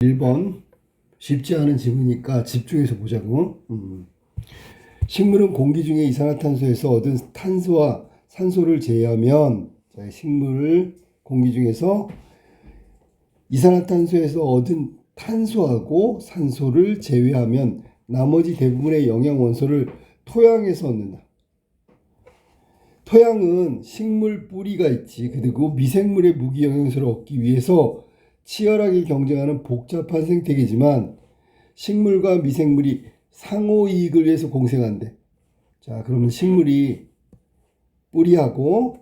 1번 쉽지 않은 질문이니까 집중해서 보자고. 식물은 공기 중에 이산화탄소에서 얻은 탄소와 산소를 제외하면, 자, 식물 공기 중에서 이산화탄소에서 얻은 탄소하고 산소를 제외하면 나머지 대부분의 영양 원소를 토양에서 얻는다. 토양은 식물 뿌리가 있지. 그리고 미생물의 무기 영양소를 얻기 위해서 치열하게 경쟁하는 복잡한 생태계지만 식물과 미생물이 상호 이익을 위해서 공생한대. 자, 그러면 식물이 뿌리하고,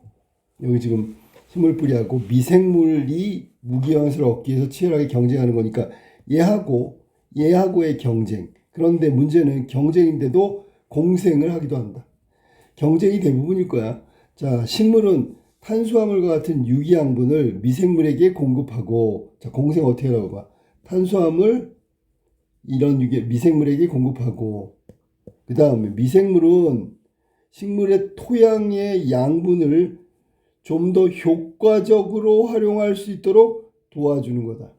여기 지금 식물 뿌리하고 미생물이 무기 영양소를 얻기 위해서 치열하게 경쟁하는 거니까 얘하고의 경쟁. 그런데 문제는 경쟁인데도 공생을 하기도 한다. 경쟁이 대부분일 거야. 자, 식물은 탄수화물과 같은 유기양분을 미생물에게 공급하고, 자, 공생 어떻게 하라고 봐. 탄수화물, 이런 미생물에게 공급하고, 그 다음에 미생물은 식물의 토양의 양분을 좀 더 효과적으로 활용할 수 있도록 도와주는 거다.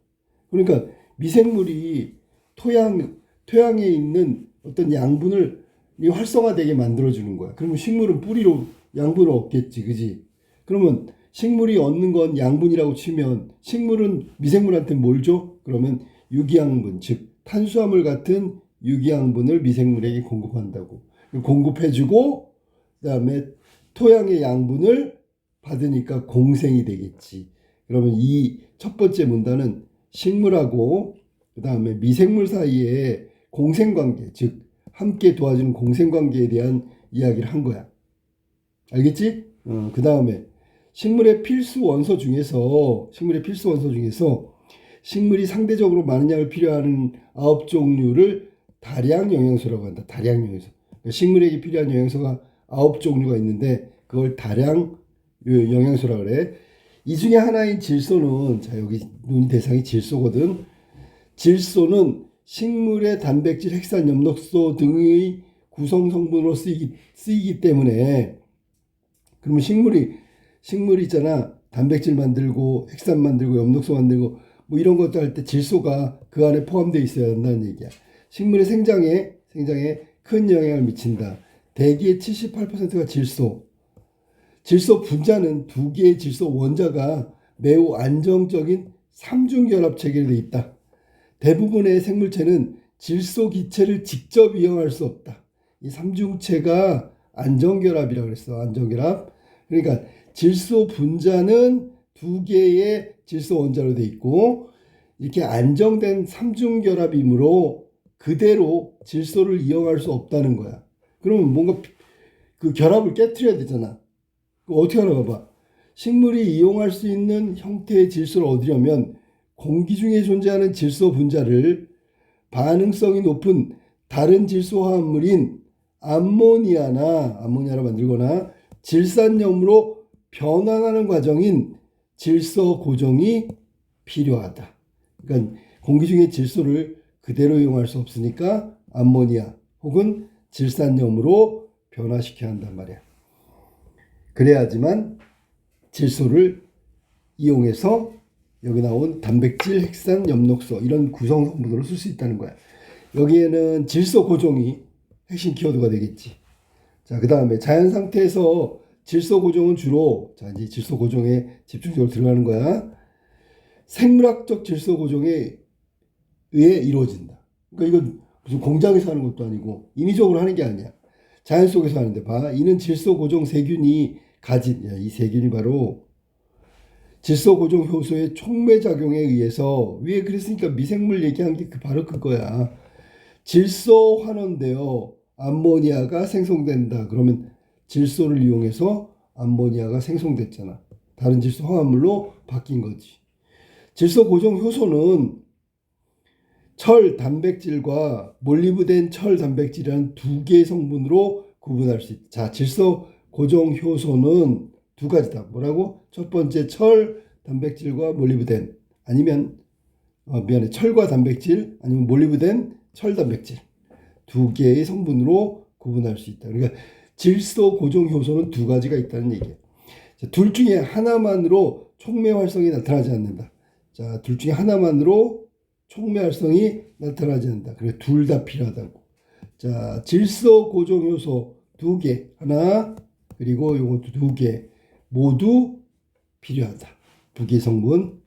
그러니까 미생물이 토양에 있는 어떤 양분을 활성화되게 만들어주는 거야. 그러면 식물은 뿌리로 양분을 얻겠지, 그지? 그러면 식물이 얻는 건 양분이라고 치면 식물은 미생물한테 뭘 줘? 그러면 유기양분, 즉 탄수화물 같은 유기양분을 미생물에게 공급한다고. 공급해주고 그다음에 토양의 양분을 받으니까 공생이 되겠지. 그러면 이 첫 번째 문단은 식물하고 그다음에 미생물 사이에 공생관계, 즉 함께 도와주는 공생관계에 대한 이야기를 한 거야. 알겠지? 그 다음에 식물의 필수 원소 중에서 식물이 상대적으로 많은 양을 필요하는 9종류를 다량 영양소라고 한다. 다량 영양소. 그러니까 식물에게 필요한 영양소가 9종류가 있는데 그걸 다량 영양소라고 그래. 이 중에 하나인 질소는, 자, 여기 논의 대상이 질소거든. 질소는 식물의 단백질, 핵산, 엽록소 등의 구성 성분으로 쓰이기 때문에, 그러면 식물이 있잖아. 단백질 만들고 핵산 만들고 엽록소 만들고 뭐 이런 것도 할 때 질소가 그 안에 포함되어 있어야 한다는 얘기야. 식물의 생장에 큰 영향을 미친다. 대기의 78%가 질소. 질소 분자는 두 개의 질소 원자가 매우 안정적인 삼중결합 체계로 되어 있다. 대부분의 생물체는 질소 기체를 직접 이용할 수 없다. 이 삼중체가 안정결합이라고 그랬어. 안정결합. 그러니까 질소 분자는 두 개의 질소 원자로 되어 있고 이렇게 안정된 삼중결합이므로 그대로 질소를 이용할 수 없다는 거야. 그러면 뭔가 그 결합을 깨트려야 되잖아. 어떻게 하나 봐봐. 식물이 이용할 수 있는 형태의 질소를 얻으려면 공기 중에 존재하는 질소 분자를 반응성이 높은 다른 질소 화합물인 암모니아로 만들거나 질산염으로 변환하는 과정인 질소 고정이 필요하다. 그러니까 공기 중에 질소를 그대로 이용할 수 없으니까 암모니아 혹은 질산염으로 변화시켜야 한단 말이야. 그래야지만 질소를 이용해서 여기 나온 단백질, 핵산, 엽록소 이런 구성 성분으로 쓸 수 있다는 거야. 여기에는 질소 고정이 핵심 키워드가 되겠지. 자, 그 다음에 자연 상태에서 질소 고정은 주로, 자, 이제 질소 고정에 집중적으로 들어가는 거야. 생물학적 질소 고정에 의해 이루어진다. 그러니까 이건 무슨 공장에서 하는 것도 아니고 인위적으로 하는 게 아니야. 자연 속에서 하는데 봐. 이는 질소 고정 세균이 가진, 이 세균이 바로 질소 고정 효소의 촉매작용에 의해서, 위에 그랬으니까 미생물 얘기한 게 바로 그거야. 질소 환원되어 암모니아가 생성된다. 그러면 질소를 이용해서 암모니아가 생성됐잖아. 다른 질소 화합물로 바뀐 거지. 질소 고정 효소는 철 단백질과 몰리브덴 철 단백질이라는 두 개의 성분으로 구분할 수 있다. 자, 질소 고정 효소는 두 가지다. 뭐라고? 첫 번째 철 단백질과 몰리브덴, 아니면 철과 단백질, 아니면 몰리브덴 철 단백질 두 개의 성분으로 구분할 수 있다. 그러니까 질소 고정 효소는 두 가지가 있다는 얘기예요. 자, 둘 중에 하나만으로 촉매 활성이 나타나지 않는다. 자, 둘 중에 하나만으로 촉매 활성이 나타나지 않는다. 그래 둘 다 필요하다고. 자, 질소 고정 효소 2개 하나 그리고 요것도 2개 모두 필요하다. 2개 성분.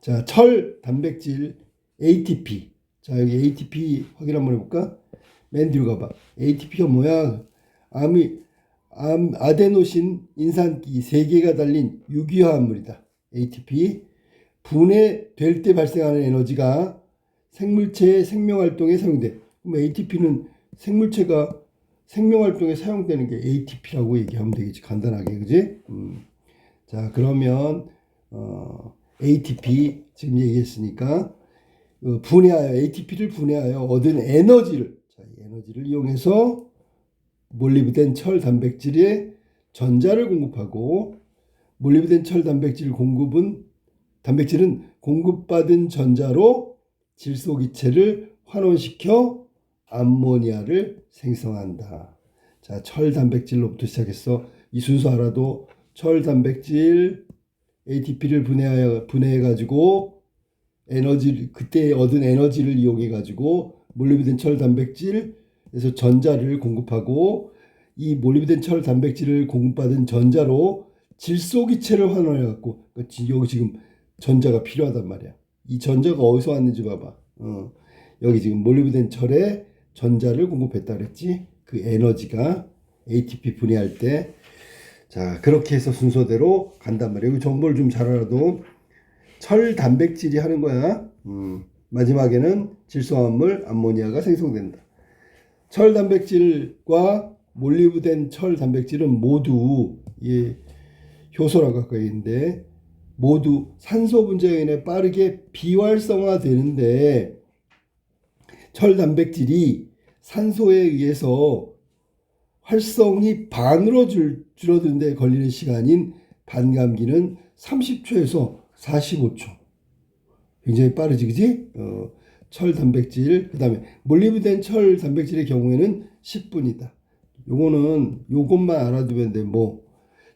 자, 철 단백질 ATP. 자, 여기 ATP 확인 한번 해볼까? 맨 뒤로 가봐. ATP가 뭐야? 아데노신 인산기 3개가 달린 유기화합물이다. ATP. 분해될 때 발생하는 에너지가 생물체의 생명활동에 사용돼. 그럼 ATP는 생물체가 생명활동에 사용되는 게 ATP라고 얘기하면 되겠지. 간단하게. 그지? 자, 그러면 ATP 지금 얘기했으니까 분해하여 ATP를 분해하여 얻은 에너지를 이용해서 몰리브덴 철 단백질에 전자를 공급하고 몰리브덴 철 단백질은 공급받은 전자로 질소기체를 환원시켜 암모니아를 생성한다. 자, 철 단백질로부터 시작했어. 이 순서 알아도 철 단백질 ATP를 분해해 가지고 그때 얻은 에너지를 이용해 가지고 몰리브덴 철 단백질에서 전자를 공급하고 이 몰리브덴 철 단백질을 공급받은 전자로 질소기체를 환원해 갖고 여기 지금 전자가 필요하단 말이야. 이 전자가 어디서 왔는지 봐봐. 여기 지금 몰리브덴 철에 전자를 공급했다 그랬지. 그 에너지가 ATP 분해할 때 자, 그렇게 해서 순서대로 간단 말이에요. 여기 정보를 좀 잘 알아도 철 단백질이 하는 거야. 마지막에는 질소화합물 암모니아가 생성된다. 철 단백질과 몰리브덴 철 단백질은 모두 효소라고 아까 했는데 모두 산소 분자에 의해 빠르게 비활성화되는데 철 단백질이 산소에 의해서 활성이 반으로 줄어드는데 걸리는 시간인 반감기는 30초에서 45초. 굉장히 빠르지, 그지? 철 단백질, 그 다음에 몰리브덴 철 단백질의 경우에는 10분이다. 요것만 알아두면 돼.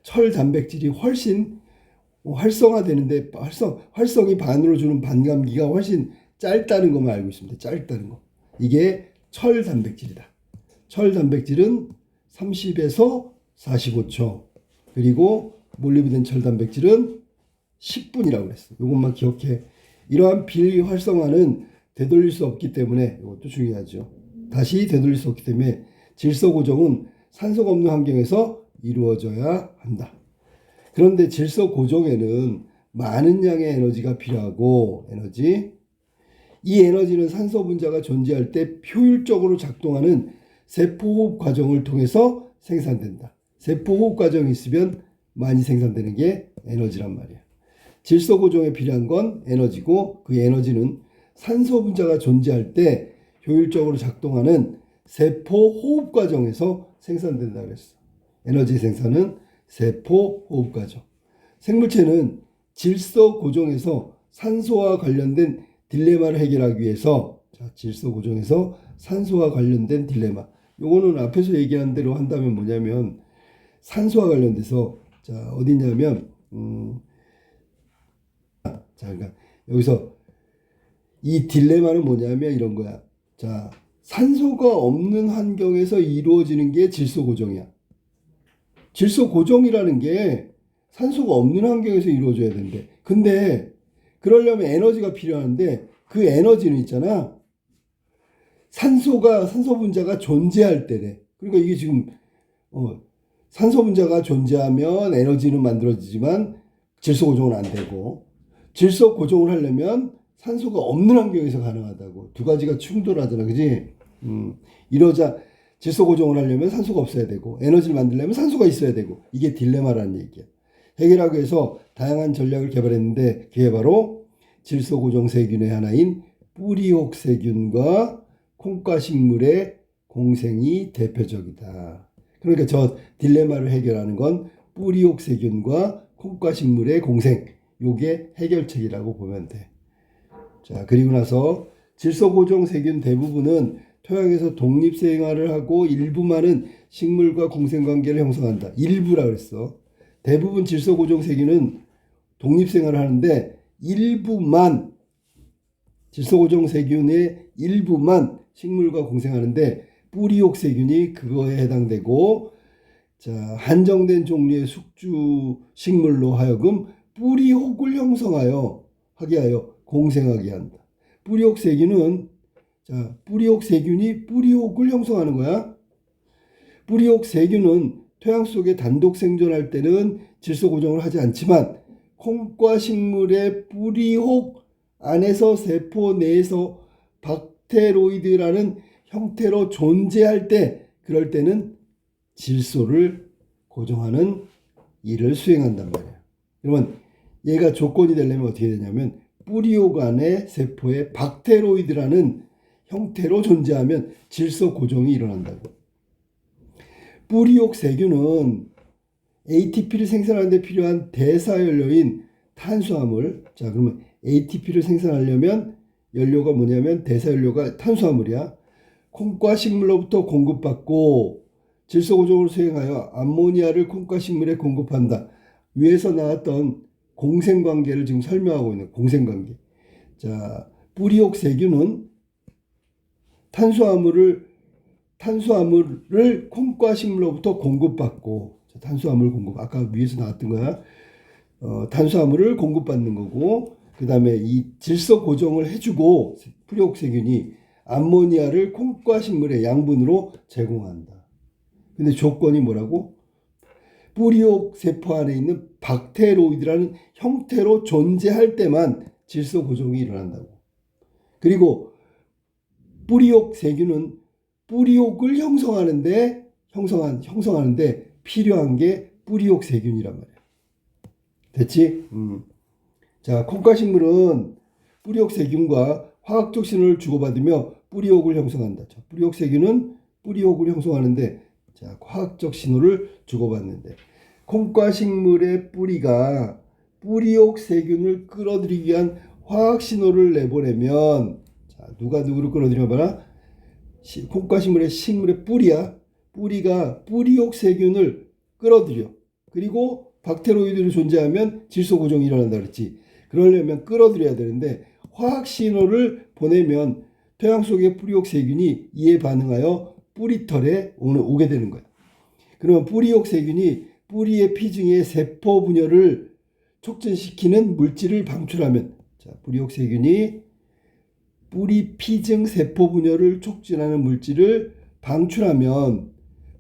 철 단백질이 훨씬 활성화되는데, 활성이 반으로 주는 반감기가 훨씬 짧다는 것만 알고 있습니다. 짧다는 거. 이게 철 단백질이다. 철 단백질은 30에서 45초. 그리고 몰리브덴 철 단백질은 10분이라고 그랬어. 이것만 기억해. 이러한 비활성화는 되돌릴 수 없기 때문에 이것도 중요하죠. 다시 되돌릴 수 없기 때문에 질소 고정은 산소가 없는 환경에서 이루어져야 한다. 그런데 질소 고정에는 많은 양의 에너지가 필요하고 이 에너지는 산소 분자가 존재할 때 효율적으로 작동하는 세포호흡 과정을 통해서 생산된다. 세포호흡 과정이 있으면 많이 생산되는 게 에너지란 말이야. 질소 고정에 필요한 건 에너지고 그 에너지는 산소 분자가 존재할 때 효율적으로 작동하는 세포호흡 과정에서 생산된다 그랬어. 에너지 생산은 세포호흡 과정. 생물체는 질소 고정에서 산소와 관련된 딜레마를 해결하기 위해서 질소 고정에서 산소와 관련된 딜레마. 요거는 앞에서 얘기한 대로 한다면 뭐냐면 산소와 관련돼서 어디냐면 그러니까 여기서 이 딜레마는 뭐냐면 이런 거야. 산소가 없는 환경에서 이루어지는 게 질소 고정이야. 질소 고정이라는 게 산소가 없는 환경에서 이루어져야 되는데 근데 그러려면 에너지가 필요한데 그 에너지는 있잖아. 산소 분자가 존재할 때래. 그러니까 이게 지금 산소 분자가 존재하면 에너지는 만들어지지만 질소 고정은 안 되고 질소 고정을 하려면 산소가 없는 환경에서 가능하다고. 두 가지가 충돌하잖아. 그지? 이러자 질소 고정을 하려면 산소가 없어야 되고 에너지를 만들려면 산소가 있어야 되고 이게 딜레마라는 얘기야. 해결하기 위해서 다양한 전략을 개발했는데 그게 바로 질소 고정 세균의 하나인 뿌리옥세균과 콩가식물의 공생이 대표적이다. 그러니까 저 딜레마를 해결하는 건 뿌리옥세균과 콩가식물의 공생. 요게 해결책이라고 보면 돼. 그리고 나서 질소 고정 세균 대부분은 토양에서 독립생활을 하고 일부만은 식물과 공생관계를 형성한다. 일부라 그랬어. 대부분 질소 고정 세균은 독립생활을 하는데 일부만 질소고정 세균의 일부만 식물과 공생하는데 뿌리옥 세균이 그거에 해당되고, 자, 한정된 종류의 숙주 식물로 하여금 뿌리혹을 형성하여 하게 하여 공생하게 한다. 뿌리옥 세균은, 자, 뿌리옥 세균이 뿌리혹을 형성하는 거야. 뿌리옥 세균은 토양 속에 단독 생존할 때는 질소 고정을 하지 않지만 콩과 식물의 뿌리혹 안에서 세포 내에서 박테로이드라는 형태로 존재할 때, 그럴 때는 질소를 고정하는 일을 수행한단 말이야. 그러면 얘가 조건이 되려면 어떻게 되냐면 뿌리옥 안에 세포에 박테로이드라는 형태로 존재하면 질소 고정이 일어난다고. 뿌리옥 세균은 ATP를 생산하는 데 필요한 대사연료인 탄수화물, 자, 그러면 ATP를 생산하려면 연료가 뭐냐면 대사연료가 탄수화물이야. 콩과 식물로부터 공급받고 질소 고정을 수행하여 암모니아를 콩과 식물에 공급한다. 위에서 나왔던 공생관계를 지금 설명하고 있는 공생관계. 자, 뿌리옥 세균은 탄수화물을 콩과 식물로부터 공급받고, 자, 탄수화물 공급, 아까 위에서 나왔던 거야. 탄수화물을 공급받는 거고, 그 다음에 이 질소 고정을 해주고 뿌리옥 세균이 암모니아를 콩과 식물의 양분으로 제공한다. 근데 조건이 뭐라고? 뿌리옥 세포 안에 있는 박테로이드라는 형태로 존재할 때만 질소 고정이 일어난다고. 그리고 뿌리옥 세균은 뿌리옥을 형성하는데 필요한 게 뿌리옥 세균이란 말이야. 됐지? 자, 콩과 식물은 뿌리옥 세균과 화학적 신호를 주고받으며 뿌리옥을 형성한다. 자, 뿌리옥 세균은 뿌리옥을 형성하는데, 자, 화학적 신호를 주고받는데, 콩과 식물의 뿌리가 뿌리옥 세균을 끌어들이기 위한 화학 신호를 내보내면, 자, 누가 누구를 끌어들여 봐라. 콩과 식물의 뿌리야. 뿌리가 뿌리옥 세균을 끌어들여. 그리고 박테로이드로 존재하면 질소 고정이 일어난다 그랬지. 그러려면 끌어들여야 되는데 화학 신호를 보내면 토양 속의 뿌리옥 세균이 이에 반응하여 뿌리털에 오게 되는 거야. 그러면 뿌리옥 세균이 뿌리의 피증의 세포 분열을 촉진시키는 물질을 방출하면, 자, 뿌리옥 세균이 뿌리 피증 세포 분열을 촉진하는 물질을 방출하면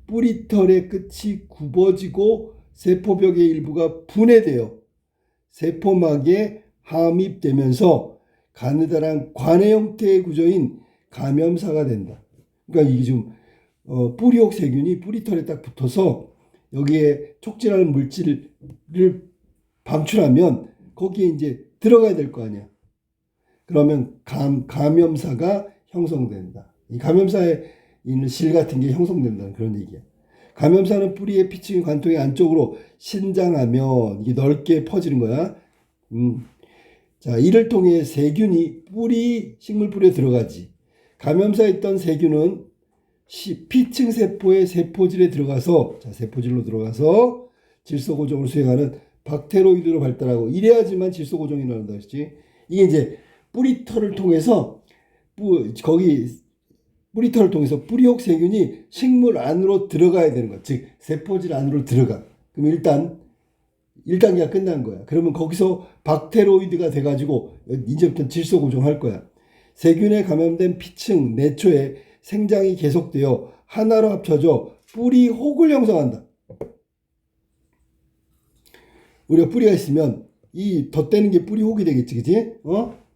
뿌리털의 끝이 굽어지고 세포벽의 일부가 분해되어 세포막에 함입되면서 가느다란 관의 형태의 구조인 감염사가 된다. 그러니까 이게 좀 뿌리옥 세균이 뿌리털에 딱 붙어서 여기에 촉진하는 물질을 방출하면 거기에 이제 들어가야 될 거 아니야. 그러면 감염사가 형성된다. 이 감염사에 있는 실 같은 게 형성된다는 그런 얘기야. 감염사는 뿌리의 피층 관통의 안쪽으로 신장하면 이게 넓게 퍼지는 거야. 자, 이를 통해 세균이 식물 뿌리에 들어가지. 감염사에 있던 세균은 피층 세포의 세포질에 들어가서, 자, 세포질로 들어가서 질소 고정을 수행하는 박테로이드로 발달하고, 이래야지만 질소 고정이 일어난다 했지. 이게 이제 뿌리털을 통해서 뿌리털을 통해서 뿌리옥 세균이 식물 안으로 들어가야 되는 거야. 즉 세포질 안으로 들어가. 그럼 일단 1단계가 끝난 거야. 그러면 거기서 박테로이드가 돼가지고 이제부터 질소 고정할 거야. 세균에 감염된 피층 내초에 생장이 계속되어 하나로 합쳐져 뿌리혹을 형성한다. 우리가 뿌리가 있으면 이 덧대는 게 뿌리혹이 되겠지, 그치?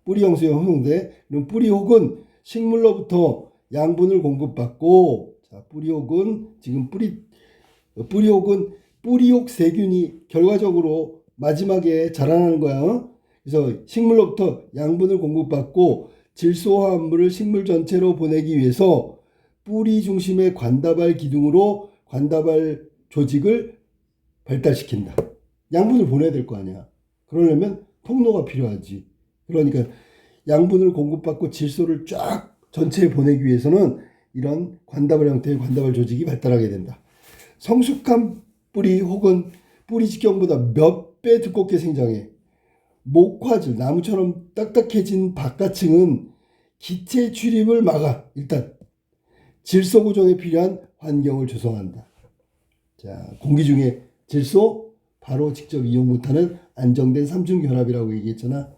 뿌리 형성이 형성돼. 그럼 뿌리혹은 식물로부터 양분을 공급받고, 자, 뿌리혹은 뿌리옥 세균이 결과적으로 마지막에 자라나는 거야. 그래서 식물로부터 양분을 공급받고 질소 화합물을 식물 전체로 보내기 위해서 뿌리 중심의 관다발 기둥으로 관다발 조직을 발달시킨다. 양분을 보내야 될 거 아니야. 그러려면 통로가 필요하지. 그러니까 양분을 공급받고 질소를 쫙 전체에 보내기 위해서는 이런 관다발 형태의 관다발 조직이 발달하게 된다. 성숙한 뿌리 혹은 뿌리 직경보다 몇 배 두껍게 생장해. 목화질, 나무처럼 딱딱해진 바깥층은 기체 출입을 막아 일단 질소 고정에 필요한 환경을 조성한다. 자, 공기 중에 질소 바로 직접 이용 못하는 안정된 삼중 결합이라고 얘기했잖아.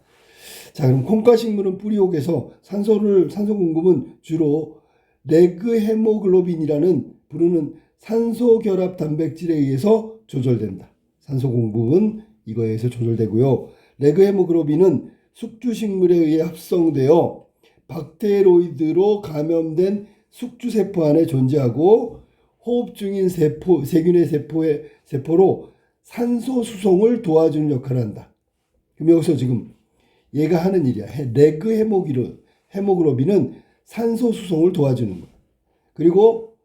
자, 그럼 콩가식물은 뿌리옥에서 산소 공급은 주로 레그 헤모글로빈이라는 부르는 산소 결합 단백질에 의해서 조절된다. 산소 공급은 이거에 의해서 조절되고요. 레그 헤모글로빈은 숙주식물에 의해 합성되어 박테로이드로 감염된 숙주세포 안에 존재하고 호흡 중인 세균의 세포로 산소 수송을 도와주는 역할을 한다. 그럼 여기서 지금 얘가 하는 일이야. 레그 헤모글로빈은 산소 수송을 도와주는 거야. 그리고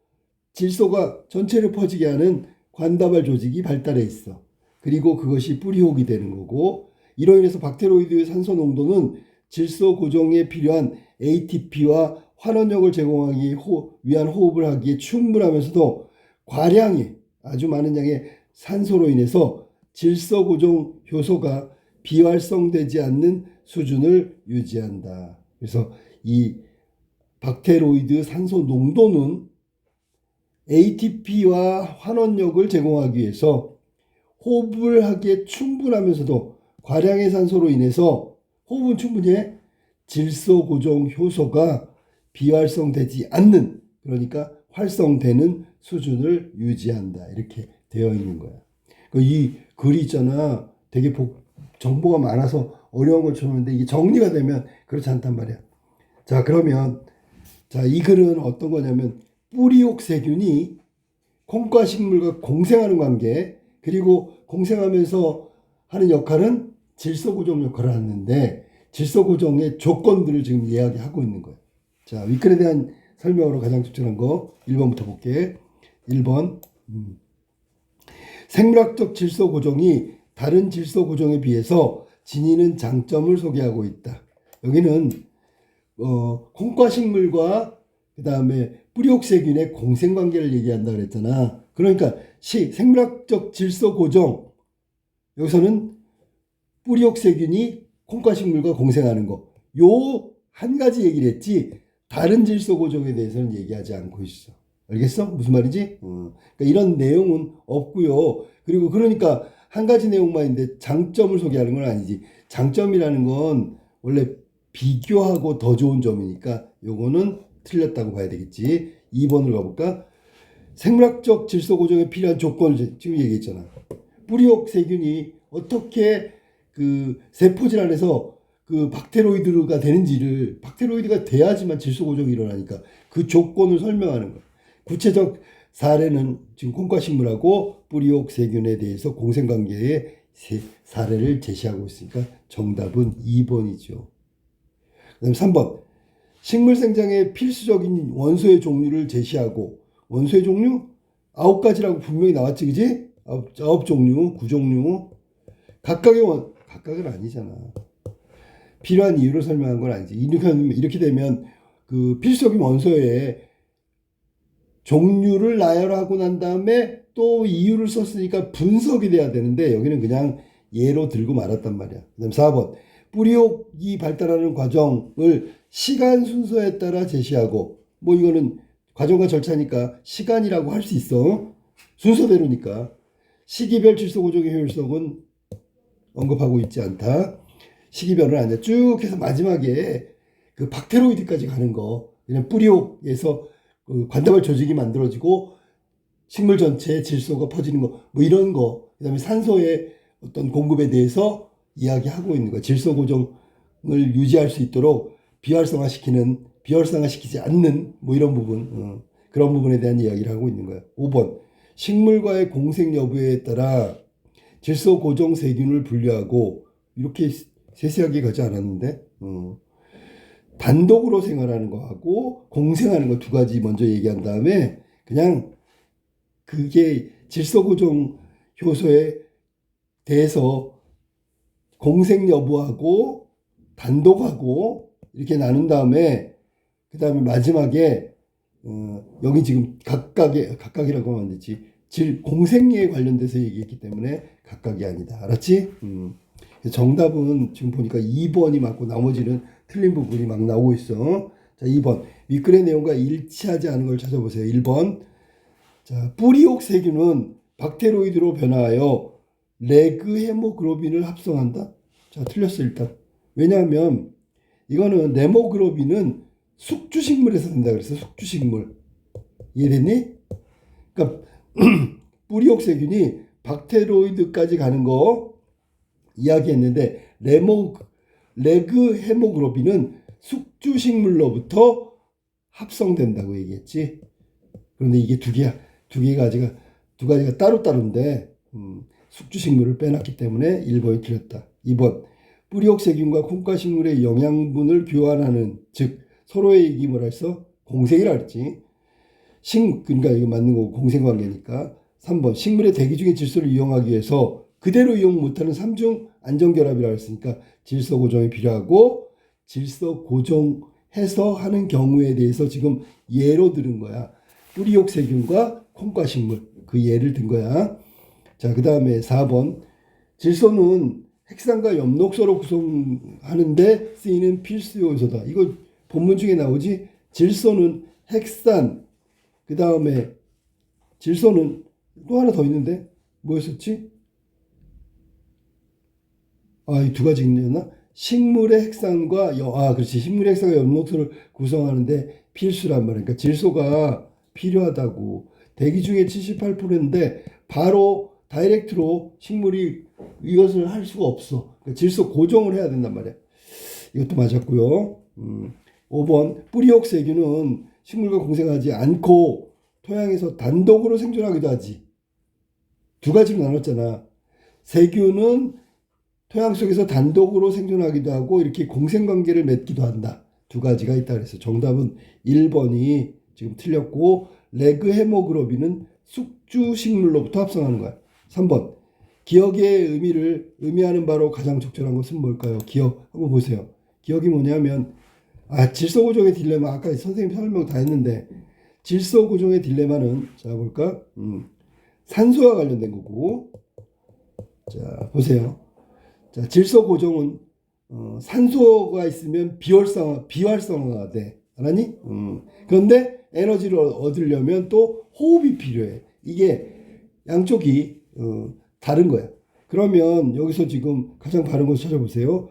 질소가 전체를 퍼지게 하는 관다발 조직이 발달해 있어. 그리고 그것이 뿌리혹이 되는 거고, 이로 인해서 박테로이드의 산소 농도는 질소 고정에 필요한 ATP와 환원력을 제공하기 위한 호흡을 하기에 충분하면서도 과량의 아주 많은 양의 산소로 인해서 질소 고정 효소가 비활성되지 않는 수준을 유지한다. 그래서 이 박테로이드 산소 농도는 ATP와 환원력을 제공하기 위해서 호흡을 하기에 충분하면서도 과량의 산소로 인해서 호흡은 충분히 해 질소 고정 효소가 비활성되지 않는, 그러니까 활성되는 수준을 유지한다. 이렇게 되어 있는 거야. 이 글이 있잖아. 되게 정보가 많아서 어려운 것처럼 하는데 이게 정리가 되면 그렇지 않단 말이야. 자, 그러면 이 글은 어떤 거냐면 뿌리옥 세균이 콩과 식물과 공생하는 관계, 그리고 공생하면서 하는 역할은 질소 고정 역할을 하는데 질소 고정의 조건들을 지금 이야기하고 있는 거예요. 자, 위클에 대한 설명으로 가장 적절한 거 1번부터 볼게. 1번 생물학적 질소 고정이 다른 질소 고정에 비해서 지니는 장점을 소개하고 있다. 여기는 콩과 식물과 그 다음에 뿌리옥세균의 공생관계를 얘기한다 그랬잖아. 그러니까 생물학적 질소 고정, 여기서는 뿌리옥세균이 콩과 식물과 공생하는 거, 요 한 가지 얘기를 했지 다른 질소 고정에 대해서는 얘기하지 않고 있어. 알겠어? 무슨 말이지? 그러니까 이런 내용은 없고요. 그리고 그러니까 한 가지 내용만 있는데 장점을 소개하는 건 아니지. 장점이라는 건 원래 비교하고 더 좋은 점이니까 요거는 틀렸다고 봐야 되겠지. 2번으로 가볼까? 생물학적 질소 고정에 필요한 조건을 지금 얘기했잖아. 뿌리옥 세균이 어떻게 그 세포질 안에서 그 박테로이드가 되는지를, 박테로이드가 돼야지만 질소 고정이 일어나니까 그 조건을 설명하는 거야. 구체적 사례는 지금 콩과 식물하고 뿌리옥 세균에 대해서 공생관계의 사례를 제시하고 있으니까 정답은 2번이죠. 그 다음 3번. 식물 생장에 필수적인 원소의 종류를 제시하고, 원소의 종류? 9가지라고 분명히 나왔지, 그지? 9종류, 9종류. 각각은 아니잖아. 필요한 이유를 설명한 건 아니지. 이렇게 되면 그 필수적인 원소의 종류를 나열하고 난 다음에 또 이유를 썼으니까 분석이 돼야 되는데 여기는 그냥 예로 들고 말았단 말이야. 그 다음 4번. 뿌리옥이 발달하는 과정을 시간 순서에 따라 제시하고, 뭐 이거는 과정과 절차니까 시간이라고 할 수 있어. 순서대로니까. 시기별 질소 고정의 효율성은 언급하고 있지 않다. 시기별은 아니야. 쭉 해서 마지막에 그 박테로이드까지 가는 거, 그냥 뿌리옥에서 그 관다발 조직이 만들어지고 식물 전체에 질소가 퍼지는 거, 뭐 이런 거, 그다음에 산소의 어떤 공급에 대해서 이야기하고 있는 거야. 질소 고정을 유지할 수 있도록 비활성화시키지 않는 뭐 이런 부분, 그런 부분에 대한 이야기를 하고 있는 거야. 5번. 식물과의 공생 여부에 따라 질소 고정 세균을 분류하고, 이렇게 세세하게 가지 않았는데, 단독으로 생활하는 거하고 공생하는 거 두 가지 먼저 얘기한 다음에 그냥 그게 질소 고정 효소에 대해서 공생 여부하고 단독하고 이렇게 나눈 다음에 그 다음에 마지막에 여기 지금 각각이라고 하면 안 되지. 공생에 관련돼서 얘기했기 때문에 각각이 아니다. 알았지? 정답은 지금 보니까 2번이 맞고 나머지는 틀린 부분이 막 나오고 있어. 자, 2번. 윗글의 내용과 일치하지 않은 걸 찾아보세요. 1번. 자, 뿌리옥 세균은 박테로이드로 변화하여 레그 헤모글로빈을 합성한다. 자, 틀렸어, 일단. 왜냐하면 이거는 레모글로빈은 숙주식물에서 된다 그랬어. 숙주식물. 이해됐니? 그러니까 뿌리옥 세균이 박테로이드까지 가는 거 이야기했는데 레그 헤모글로빈은 숙주식물로부터 합성된다고 얘기했지. 그런데 이게 두 가지가 따로따로인데 숙주식물을 빼놨기 때문에 1번이 틀렸다. 2번 뿌리옥세균과 콩가식물의 영양분을 교환하는 즉 서로의 이익을 해서 공생이라 그랬지. 그러니까 이거 맞는 거고 공생관계니까. 3번 식물의 대기 중의 질소를 이용하기 위해서 그대로 이용 못하는 3중 안전결합이라고 했으니까 질소 고정이 필요하고 질소 고정해서 하는 경우에 대해서 지금 예로 들은 거야. 뿌리옥세균과 콩가식물 그 예를 든 거야. 자, 그 다음에 4번 질소는 핵산과 엽록소로 구성하는데 쓰이는 필수 요소다. 이거 본문 중에 나오지. 질소는 핵산, 그 다음에 질소는 또 하나 더 있는데 뭐였었지? 이 두 가지 있나? 식물의 핵산과 그렇지. 식물의 핵산과 엽록소를 구성하는데 필수란 말이야. 그러니까 질소가 필요하다고. 대기 중에 78%인데 바로 다이렉트로 식물이 이것을 할 수가 없어. 그러니까 질소 고정을 해야 된단 말이야. 이것도 맞았고요. 5번 뿌리옥 세균은 식물과 공생하지 않고 토양에서 단독으로 생존하기도 하지. 두 가지로 나눴잖아. 세균은 토양 속에서 단독으로 생존하기도 하고 이렇게 공생관계를 맺기도 한다. 두 가지가 있다 그랬어. 정답은 1번이 지금 틀렸고 레그 헤모글로빈은 숙주식물로부터 합성하는 거야. 3번 기억의 의미를 의미하는 바로 가장 적절한 것은 뭘까요? 기억 한번 보세요. 기억이 뭐냐면 질소 고정의 딜레마 아까 선생님 설명 다 했는데 질소 고정의 딜레마는 자 볼까? 산소와 관련된 거고. 자 보세요. 자 질소 고정은 산소가 있으면 비활성화가 돼. 알았니? 그런데 에너지를 얻으려면 또 호흡이 필요해. 이게 양쪽이 다른 거야. 그러면 여기서 지금 가장 바른 거 찾아보세요.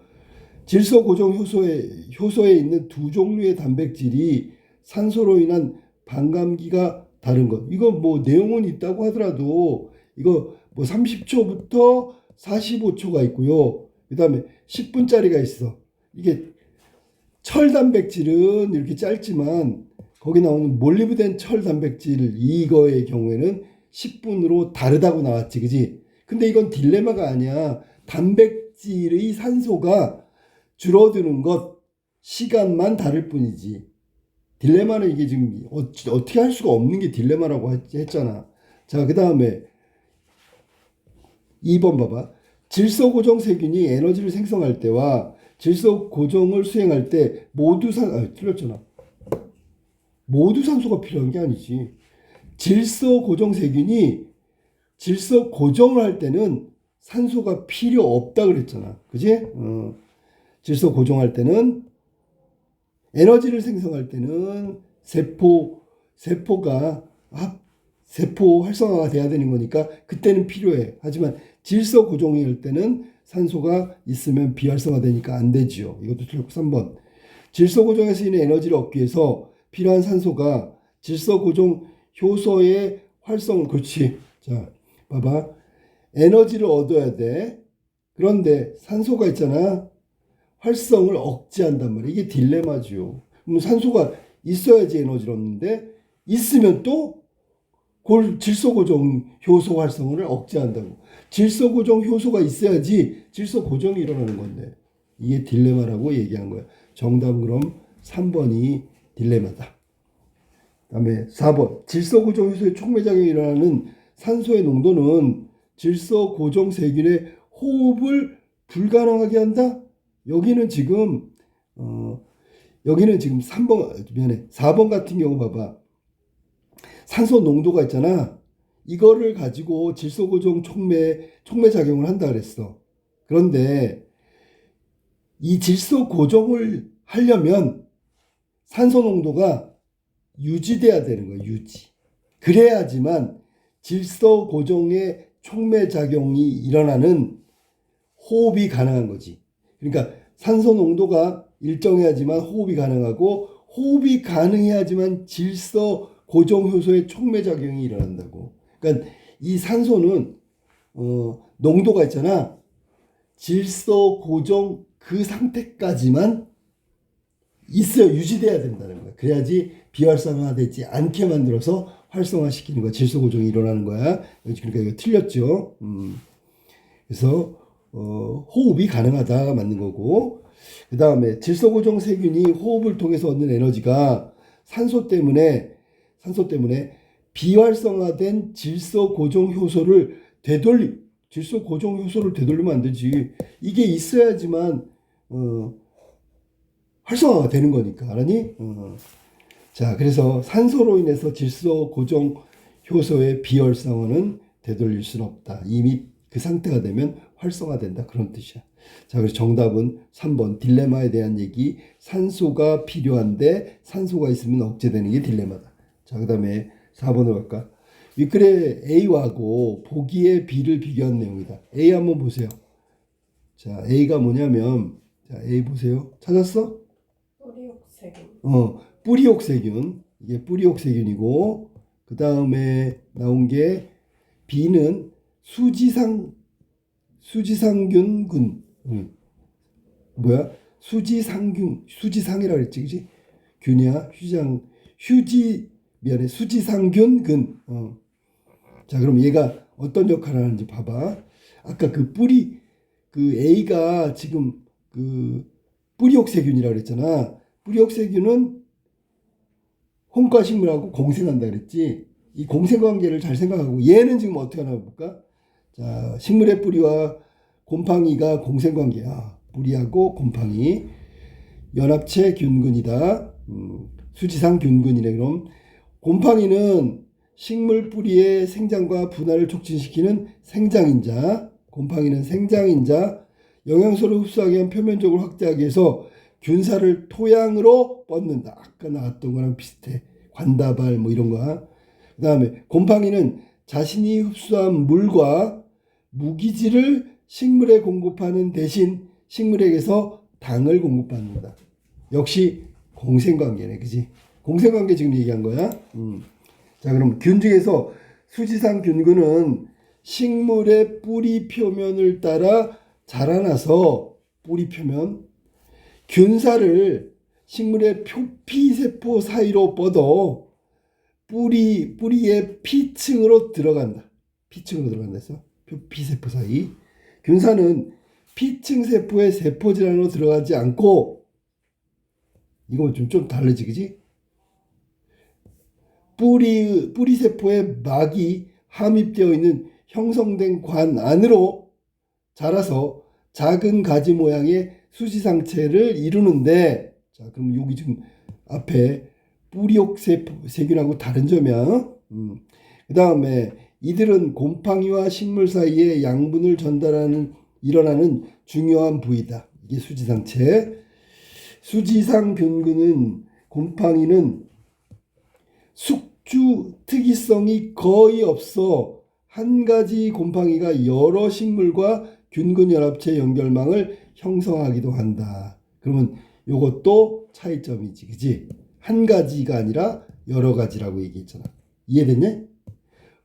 질소 고정 효소에 있는 두 종류의 단백질이 산소로 인한 반감기가 다른 것. 이거 뭐 내용은 있다고 하더라도 이거 뭐 30초부터 45초가 있고요. 그 다음에 10분짜리가 있어. 이게 철 단백질은 이렇게 짧지만 거기 나오는 몰리브덴 철 단백질 이거의 경우에는 10분으로 다르다고 나왔지, 그지? 근데 이건 딜레마가 아니야. 단백질의 산소가 줄어드는 것 시간만 다를 뿐이지. 딜레마는 이게 지금 어떻게 할 수가 없는 게 딜레마라고 했잖아. 자, 그 다음에 2번 봐봐. 질소 고정 세균이 에너지를 생성할 때와 질소 고정을 수행할 때 틀렸잖아. 모두 산소가 필요한 게 아니지. 질소 고정 세균이 질소 고정을 할 때는 산소가 필요 없다 그랬잖아. 그지? 질소 고정할 때는 에너지를 생성할 때는 세포가 세포 활성화가 돼야 되는 거니까 그때는 필요해. 하지만 질소 고정일 때는 산소가 있으면 비활성화되니까 안 되지요. 이것도 틀렸고. 3번 질소 고정에 쓰이는 에너지를 얻기 위해서 필요한 산소가 질소 고정 효소의 활성을 그렇지. 자 봐봐. 에너지를 얻어야 돼. 그런데 산소가 있잖아. 활성을 억제한단 말이야. 이게 딜레마죠. 그럼 산소가 있어야지 에너지를 얻는데 있으면 또 질소 고정 효소 활성을 억제한다고. 질소 고정 효소가 있어야지 질소 고정이 일어나는 건데 이게 딜레마라고 얘기한 거야. 정답은 그럼 3번이 딜레마다. 그다음에 4번 질소 고정 효소의 촉매작용이 일어나는 산소의 농도는 질소 고정 세균의 호흡을 불가능하게 한다. 여기는 지금 4번 같은 경우 봐봐. 산소 농도가 있잖아. 이거를 가지고 질소 고정 촉매 작용을 한다 그랬어. 그런데 이 질소 고정을 하려면 산소 농도가 유지돼야 되는 거예요. 유지. 그래야지만 질소 고정의 촉매 작용이 일어나는 호흡이 가능한 거지. 그러니까 산소 농도가 일정해야지만 호흡이 가능하고, 호흡이 가능해야지만 질소 고정 효소의 촉매 작용이 일어난다고. 그러니까 이 산소는 농도가 있잖아. 질소 고정 그 상태까지만 있어야 유지돼야 된다는 거야. 그래야지 비활성화되지 않게 만들어서 활성화시키는 거야. 질소 고정이 일어나는 거야. 그러니까 이거 틀렸죠. 그래서 호흡이 가능하다 맞는 거고, 그 다음에 질소 고정 세균이 호흡을 통해서 얻는 에너지가 산소 때문에 비활성화된 질소 고정 효소를 되돌리면 안 되지. 이게 있어야지만 활성화가 되는 거니까. 알았니? 자, 그래서 산소로 인해서 질소 고정 효소의 비활성화는 되돌릴 수는 없다. 이미 그 상태가 되면 활성화된다. 그런 뜻이야. 자, 그래서 정답은 3번 딜레마에 대한 얘기. 산소가 필요한데 산소가 있으면 억제되는 게 딜레마다. 자, 그 다음에 4번으로 갈까? 윗글에 A하고 보기의 B를 비교한 내용이다. A 한번 보세요. 자, A가 뭐냐면, 자, A 보세요. 찾았어? 뿌리옥세균. 뿌리옥세균. 이게 뿌리옥세균이고, 그 다음에 나온 게 B는 수지상균군. 뭐야? 수지상이라 그랬지, 그지? 균이야. 수지상균근. 자, 그럼 얘가 어떤 역할을 하는지 봐봐. 아까 그 A가 지금 그 뿌리옥세균이라고 그랬잖아. 뿌리옥세균은 홍과식물하고 공생한다 그랬지. 이 공생관계를 잘 생각하고, 얘는 지금 어떻게 하나 볼까? 자, 식물의 뿌리와 곰팡이가 공생관계야. 뿌리하고 곰팡이. 연합체 균근이다. 수지상균근이네. 그럼 곰팡이는 식물 뿌리의 생장과 분할을 촉진시키는 생장인자. 곰팡이는 생장인자. 영양소를 흡수하기 위한 표면적으로 확대하기 위해서 균사를 토양으로 뻗는다. 아까 나왔던 거랑 비슷해. 관다발 뭐 이런 거. 그 다음에 곰팡이는 자신이 흡수한 물과 무기질을 식물에 공급하는 대신 식물에게서 당을 공급받는다. 역시 공생관계네. 그지? 공생관계 지금 얘기한 거야. 자, 그럼 균 중에서 수지상균근은 식물의 뿌리 표면을 따라 자라나서 뿌리 표면, 균사를 식물의 표피세포 사이로 뻗어 뿌리의 피층으로 들어간다. 피층으로 들어간다 해서 표피세포 사이. 균사는 피층 세포의 세포질 안으로 들어가지 않고, 이거 좀 다르지, 그지? 뿌리 세포의 막이 함입되어 있는 형성된 관 안으로 자라서 작은 가지 모양의 수지상체를 이루는데, 자, 그럼 여기 지금 앞에 뿌리옥세균하고 다른 점이야. 그 다음에 이들은 곰팡이와 식물 사이에 양분을 전달하는 일어나는 중요한 부위다. 이게 수지상체. 수지상균근은 곰팡이는 숙주 특이성이 거의 없어 한 가지 곰팡이가 여러 식물과 균근 연합체 연결망을 형성하기도 한다. 그러면 이것도 차이점이지, 그지? 한 가지가 아니라 여러 가지라고 얘기했잖아. 이해됐냐?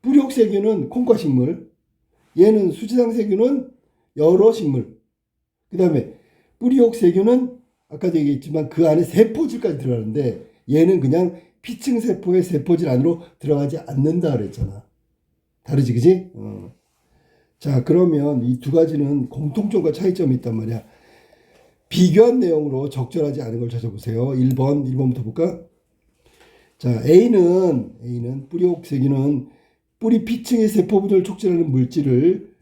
뿌리옥세균은 콩과식물, 얘는 수지상세균은 여러 식물. 그 다음에 뿌리옥세균은 아까도 얘기했지만 그 안에 세포질까지 들어가는데, 얘는 그냥 피층 세포의 세포질 안으로 들어가지 않는다 그랬잖아. 다르지, 그지? 자, 그러면 이 두 가지는 공통점과 차이점이 있단 말이야. 비교한 내용으로 적절하지 않은 걸 찾아보세요. 1번부터 볼까? 자, A는 뿌리옥세균은 뿌리 피층의 세포분을 촉진하는 물질을,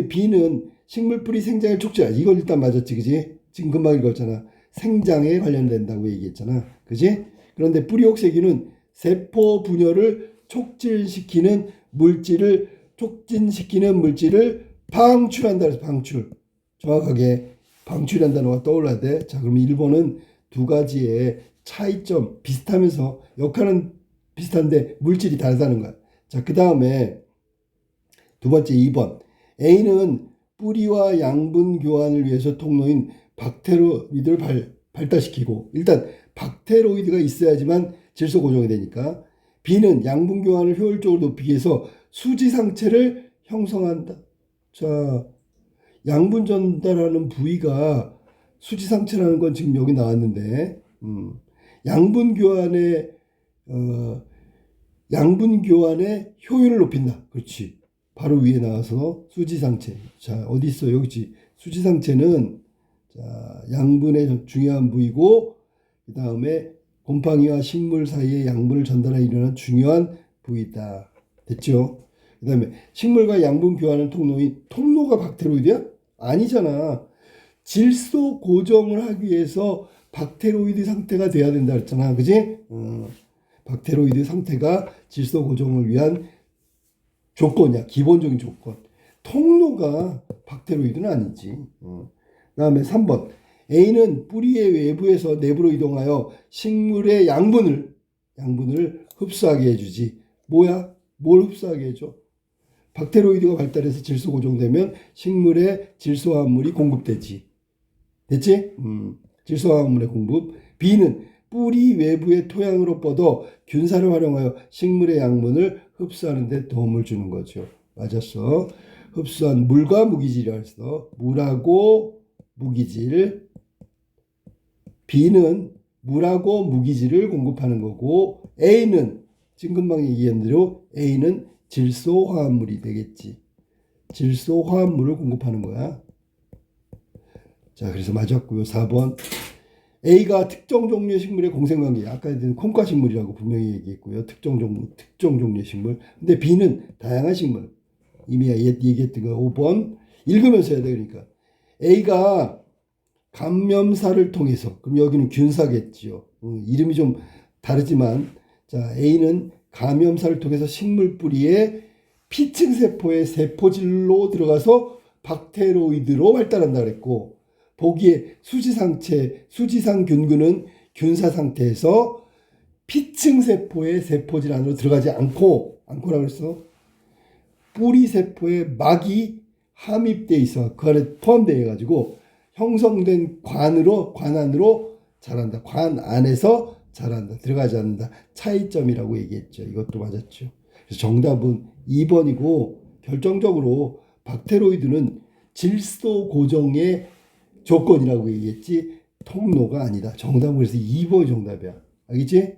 B는 식물 뿌리 생장을 촉진하는, 이걸 일단 맞았지, 그지? 지금 금방 읽었잖아. 생장에 관련된다고 얘기했잖아, 그지? 그런데 뿌리옥세균은 세포 분열을 촉진시키는 물질을 방출한다 그래서 방출. 정확하게 방출이라는 단어가 떠올라야 돼. 자, 그럼 1번은 두 가지의 차이점 비슷하면서 역할은 비슷한데 물질이 다르다는 거야. 자, 그 다음에 두 번째 2번. A는 뿌리와 양분 교환을 위해서 통로인 박테로이드를 발달시키고, 일단 박테로이드가 있어야지만 질소 고정이 되니까. B는 양분 교환을 효율적으로 높이기 위해서 수지 상체를 형성한다. 자, 양분 전달하는 부위가 수지 상체라는 건 지금 여기 나왔는데, 양분 교환의 양분 교환의 효율을 높인다. 그렇지. 바로 위에 나와서 수지 상체. 자, 어디 있어? 여기지. 수지 상체는 자, 양분의 중요한 부위고, 그 다음에 곰팡이와 식물 사이에 양분을 전달하여 일어나는 중요한 부위다. 됐죠? 그 다음에 식물과 양분 교환을 통로인 통로가 박테로이드야? 아니잖아. 질소 고정을 하기 위해서 박테로이드 상태가 돼야 된다 그랬잖아. 그지? 박테로이드 상태가 질소 고정을 위한 조건이야. 기본적인 조건. 통로가 박테로이드는 아니지. 그다음에 3번. A는 뿌리의 외부에서 내부로 이동하여 식물의 양분을 흡수하게 해주지. 뭐야? 뭘 흡수하게 해줘? 박테로이드가 발달해서 질소 고정되면 식물에 질소 화합물이 공급되지. 됐지? 질소 화합물의 공급. B는 뿌리 외부의 토양으로 뻗어 균사를 활용하여 식물의 양분을 흡수하는 데 도움을 주는 거죠. 맞았어. 흡수한 물과 무기질이라 했어. 물하고 무기질. B는 물하고 무기질을 공급하는 거고, A는 지금 금방 얘기한 대로 A는 질소 화합물이 되겠지. 질소 화합물을 공급하는 거야. 자, 그래서 맞았고요. 4번. A가 특정 종류의 식물의 공생관계. 아까 콩과 식물이라고 분명히 얘기했고요. 특정 종류의 식물. 근데 B는 다양한 식물. 이미 얘기했던 거 5번. 읽으면서 해야 돼. 그러니까 A가 감염사를 통해서, 그럼 여기는 균사겠지요. 이름이 좀 다르지만, 자, A는 감염사를 통해서 식물 뿌리에 피층세포의 세포질로 들어가서 박테로이드로 발달한다 그랬고, 보기에 수지상균균은 균사 상태에서 피층세포의 세포질 안으로 들어가지 않고라고 그랬어. 뿌리세포에 막이 함입돼 있어. 그 안에 포함되어 해가지고 형성된 관 안으로 자란다. 관 안에서 자란다. 들어가지 않는다. 차이점이라고 얘기했죠. 이것도 맞았죠. 그래서 정답은 2번이고, 결정적으로 박테로이드는 질소 고정의 조건이라고 얘기했지 통로가 아니다. 정답은 그래서 2번이 정답이야. 알겠지?